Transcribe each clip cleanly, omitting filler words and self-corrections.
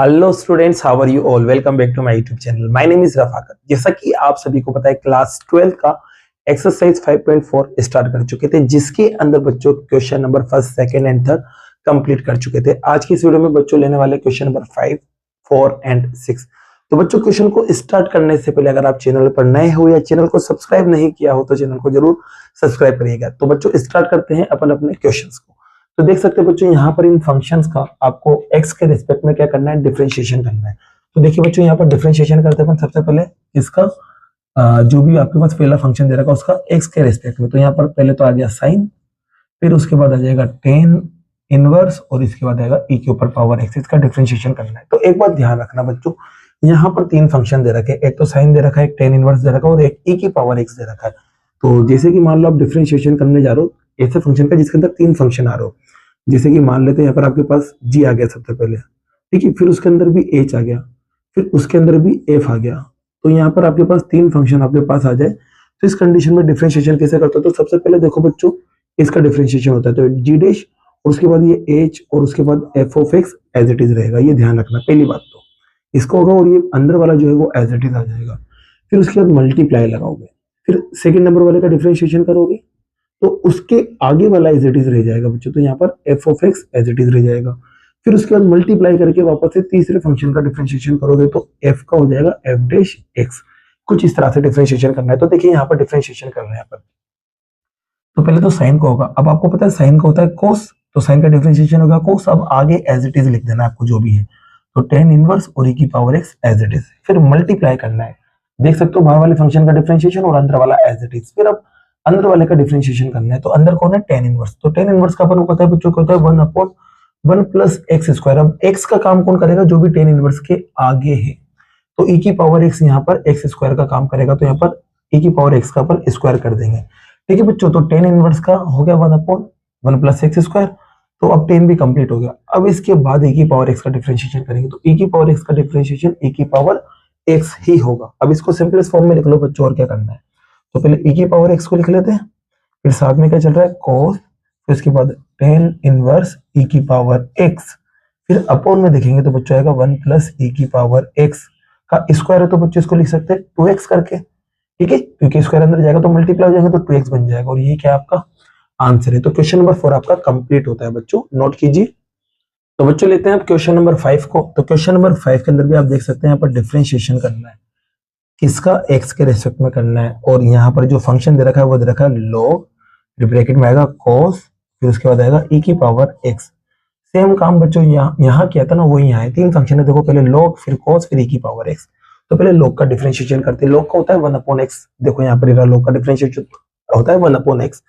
Hello students, how are you all. Welcome back to my YouTube channel. My name is Rafaqat. जैसा कि आप सभी को पता है, क्लास 12 का एक्सरसाइज 5.4 स्टार्ट कर चुके थे, जिसके अंदर बच्चों question number first, second and third complete कर चुके थे। आज की इस वीडियो में बच्चों लेने वाले क्वेश्चन नंबर 5, 4 एंड 6। तो बच्चों क्वेश्चन को स्टार्ट करने से पहले अगर आप चैनल पर नए हो या चैनल को सब्सक्राइब नहीं किया हो तो चैनल को जरूर सब्सक्राइब करिएगा। तो बच्चों स्टार्ट करते हैं अपन अपने क्वेश्चंस को। तो देख सकते हैं बच्चों, यहाँ पर इन फंक्शंस का आपको x के रिस्पेक्ट में क्या करना है, डिफरेंशिएशन करना है। तो देखिए बच्चों, यहाँ पर डिफरेंशिएशन करते हैं सबसे पहले इसका जो भी आपके पास पहला फंक्शन दे रखा है उसका x के रिस्पेक्ट में। तो यहाँ पर पहले तो आ गया साइन, फिर उसके बाद आ जाएगा टेन इनवर्स और इसके बाद आएगा e के ऊपर पावर x। इसका डिफरेंशिएशन करना है। तो एक बात ध्यान रखना बच्चों, यहाँ पर तीन फंक्शन दे रखे हैं, एक तो साइन दे रखा है, एक टेन इनवर्स दे रखा है और एक e की पावर x दे रखा है। तो जैसे कि मान लो आप डिफरेंशिएशन करने जा रहे हो ऐसे फंक्शन का जिसके अंदर तीन फंक्शन आ रहे हो, जैसे कि मान लेते हैं यहाँ पर आपके पास g आ गया सबसे पहले, ठीक है, फिर उसके अंदर भी h आ गया, फिर उसके अंदर भी f आ गया। तो यहाँ पर आपके पास तीन फंक्शन आपके पास आ जाए तो इस कंडीशन में डिफरेंशिएशन कैसे करते हो। तो सबसे पहले देखो बच्चों, इसका डिफरेंशिएशन होता है तो g डैश और उसके बाद ये h और उसके बाद f of x as it is रहेगा। ये ध्यान रखना पहली बात तो इसको होगा, और ये अंदर वाला जो है वो एज इट इज आ जाएगा। फिर उसके बाद मल्टीप्लाई लगाओगे, फिर सेकेंड नंबर वाले का डिफरेंशिएशन करोगे तो उसके आगे वाला एज इट इज रह जाएगा बच्चों। तो यहाँ पर f of x as it is रह जाएगा। फिर उसके बाद मल्टीप्लाई करके वापस से तीसरे फंक्शन का डिफरेंशिएशन करोगे तो f का हो जाएगा f डैश x। कुछ इस तरह से डिफरेंशिएशन करना है। तो देखिए यहाँ पर डिफरेंशिएशन कर रहे हैं यहाँ पर। तो पहले तो साइन का होगा, अब आपको पता है साइन का होता है कोस, तो साइन का डिफरेंशिएशन होगा कोस। अब आगे एज इट इज लिख देना आपको जो भी है, तो टेन इनवर्स और e की power x as it is. फिर मल्टीप्लाई करना है, देख सकते हो बाहर वाले फंक्शन का डिफरेंशिएशन और अंदर वाला एज इट इज। फिर अब अंदर वाले का डिफरेंशिएशन करना है, तो अंदर कौन है, टेन इनवर्स। तो टेन इनवर्स का अपन को पता है बच्चों को होता है 1/1 प्लस एक्स स्क्वायर। अब x का काम कौन करेगा, जो भी टेन इनवर्स के आगे है। तो e की पावर x यहाँ पर एक्स स्क्वायर का काम करेगा, तो यहाँ पर e की पावर x का अपन स्क्वायर कर देंगे, ठीक है बच्चों। तो टेन इनवर्स का हो गया 1/1 प्लस एक्स स्क्वायर। तो अब 10 भी कंप्लीट हो गया। अब इसके बाद e की पावर x का डिफरेंशिएशन करेंगे, तो e की पावर x का डिफरेंशिएशन e की पावर x ही होगा। अब इसको सिंपलेस्ट फॉर्म में लिख लो बच्चों, और क्या करना है। तो पहले e की पावर x को लिख लेते हैं, फिर साथ में क्या चल रहा है cos, फिर उसके बाद टेन इनवर्स e की पावर x, फिर अपॉन में देखेंगे तो बच्चों आएगा 1 प्लस e की पावर x का स्क्वायर है, तो बच्चों इसको लिख सकते हैं 2x करके, ठीक है, क्योंकि स्क्वायर अंदर जाएगा तो मल्टीप्लाई हो जाएगा तो 2x बन जाएगा। और ये क्या आपका आंसर है। तो क्वेश्चन नंबर 4 आपका कंप्लीट होता है बच्चों, नोट कीजिए। तो बच्चों लेते हैं आप क्वेश्चन नंबर 5 को। तो क्वेश्चन नंबर 5 के अंदर भी आप देख सकते हैं यहाँ पर डिफरेंशिएशन करना है, किसका x के रेस्पेक्ट में करना है। और यहाँ पर जो फंक्शन दे रखा है वो दे रखा है log, ब्रैकेट में आएगा cos, फिर उसके बाद आएगा e की पावर x। सेम काम बच्चों यहाँ किया था ना, वही यहाँ है। तीन फंक्शन है देखो, पहले log, फिर cos, फिर e की पावर x। तो पहले log का डिफरेंशिएशन करते हैं। log का होता है 1/x। देखो यहाँ पर log का डिफरेंशिएशन होता है 1/x।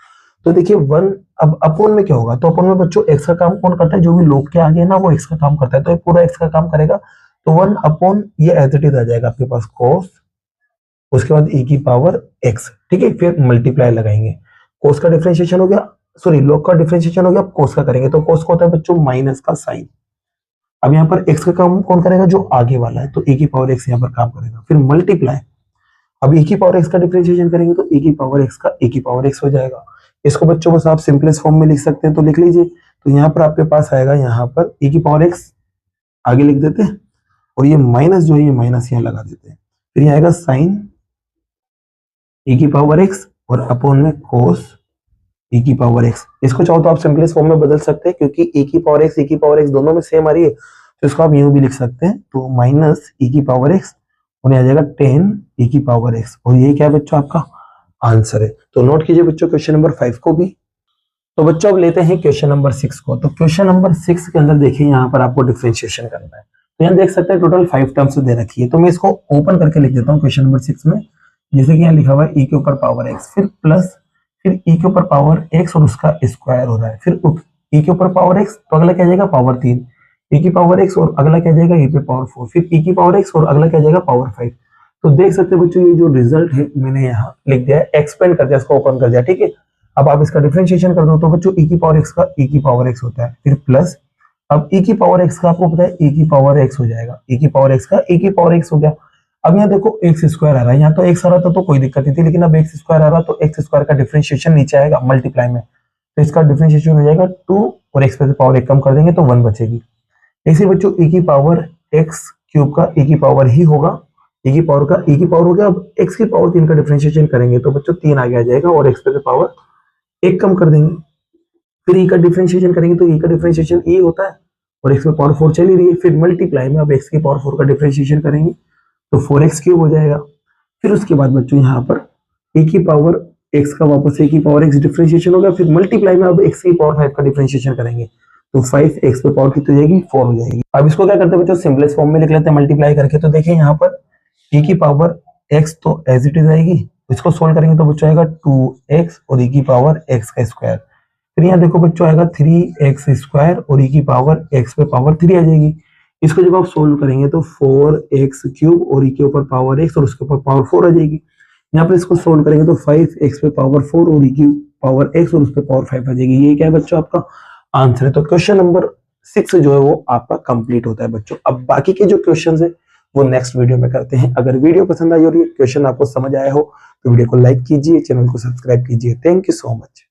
तो देखिए 1, अब अपोन में क्या होगा, तो अपोन में बच्चों x का काम कौन करता है, जो भी log के आगे है ना वो x का काम करता है, तो ये पूरा x का काम करेगा। तो 1/, ये एज इट इज आ जाएगा आपके पास cos, उसके बाद e की पावर x, ठीक है, फिर मल्टीप्लाई लगाएंगे। cos का डिफरेंशिएशन हो गया, सॉरी log का डिफरेंशिएशन हो गया, अब cos का करेंगे। तो cos का होता है बच्चों माइनस का साइन। अब यहाँ पर x का काम कौन करेगा, जो आगे वाला है, तो e की पावर x यहाँ पर काम करेगा। फिर मल्टीप्लाई, अब e की पावर x का डिफरेंशिएशन करेंगे तो e की पावर x का e की पावर x हो जाएगा। इसको बच्चों बस आप सिंपलेस्ट फॉर्म में लिख सकते हैं, तो लिख लीजिए। तो यहाँ पर आपके पास आएगा, यहाँ पर e की पावर x आगे लिख देते हैं, और ये माइनस जो है ये माइनस यहाँ लगा देते हैं। फिर यहाँ आएगा साइन e की पावर x और अपॉन में cos e की पावर x। इसको चाहो तो आप सिंपलेस्ट फॉर्म में बदल सकते हैं, क्योंकि e की पावर x e की पावर x दोनों में सेम आ रही है, तो इसको आप यूं भी लिख सकते हैं। तो माइनस e की पावर x और आ जाएगा 10 e की पावर x, और ये क्या है बच्चों आपका आंसर है। तो नोट कीजिए बच्चों क्वेश्चन नंबर 5 को भी। तो बच्चों अब लेते हैं क्वेश्चन नंबर 6 को। तो क्वेश्चन नंबर 6 के अंदर देखिए यहाँ पर आपको डिफरेंशिएशन करना है। तो यहाँ देख सकते हैं टोटल 5 टर्म्स दे रखी है, तो मैं इसको ओपन करके लिख देता हूँ क्वेश्चन नंबर 6 में। जैसे कि यहाँ लिखा हुआ है e के ऊपर पावर x, फिर प्लस, फिर e के ऊपर पावर x और उसका स्क्वायर हो रहा है, फिर e के ऊपर पावर x, तो अगला क्या जाएगा पावर 3, e की पावर x और अगला क्या जाएगा e पे पावर 4, फिर e की पावर x और अगला क्या जाएगा पावर 5। तो देख सकते हैं बच्चों ये जो रिजल्ट है मैंने यहाँ लिख दिया है, एक्सपेंड कर दिया, इसको ओपन कर दिया, ठीक है। अब आप इसका डिफरेंशिएशन कर दो तो बच्चों e की पावर x का e की पावर x होता है, फिर प्लस, अब e की पावर x का आपको पता है e की पावर x हो जाएगा, e की पावर x का e की पावर x हो गया। अब यहाँ देखो एक्स स्क्वायर आ रहा है, यहाँ तो एक्स आ रहा था तो कोई दिक्कत नहीं थी, लेकिन अब एक्स स्क्वायर आ रहा तो एक्स स्क्वायर का डिफरेंशिएशन नीचे आएगा मल्टीप्लाई में, तो इसका डिफरेंशिएशन हो जाएगा 2 और एक्स पे पावर 1 कम कर देंगे तो 1 बचेगी। ऐसे बच्चों e की पावर एक्स क्यूब का e की पावर ही होगा, e की पावर का e की पावर हो गया। अब x की पावर 3 का डिफरेंशिएशन करेंगे तो बच्चों 3 आगे आ जाएगा और x पे पावर 1 कम कर देंगे। फिर e का डिफरेंशिएशन करेंगे तो e का डिफरेंशिएशन e होता है और x पे पावर 4 चली रही है। फिर मल्टीप्लाई में अब x की पावर 4 का डिफरेंशिएशन करेंगे तो 4x क्यूब हो जाएगा। फिर उसके बाद बच्चों यहाँ पर e की पावर x का वापस e की पावर x डिफरेंशिएशन हो गया। फिर मल्टीप्लाई में अब x की पावर 5 का डिफरेंशिएशन करेंगे तो 5x पे पावर कितनी हो जाएगी, 4 हो जाएगी। अब इसको क्या करते हैं बच्चों, सिंपलेस्ट फॉर्म में लिख लेते हैं मल्टीप्लाई करके। तो देखिए यहाँ पर e की पावर x तो एज इट इज आएगी, इसको सोल्व करेंगे तो बच्चों आएगा 2x और e की पावर x का स्क्वायर। फिर यहाँ देखो बच्चों आएगा 3x स्क्वायर और e की पावर x पे पावर 3 आ जाएगी। इसको जब आप सोल्व करेंगे तो 4x क्यूब और e के ऊपर पावर x और उसके ऊपर पावर 4 आ जाएगी। यहाँ पर इसको सोल्व करेंगे तो 5x पे पावर 4 और e की पावर x और उस पे पावर 5 आ जाएगी। ये क्या है बच्चों, आपका आंसर है। तो क्वेश्चन नंबर 6 जो है वो आपका कंप्लीट होता है बच्चों। अब बाकी के जो क्वेश्चंस है वो नेक्स्ट वीडियो में करते हैं। अगर वीडियो पसंद आई और ये क्वेश्चन आपको समझ आया हो तो वीडियो को लाइक कीजिए, चैनल को सब्सक्राइब कीजिए। Thank you so much.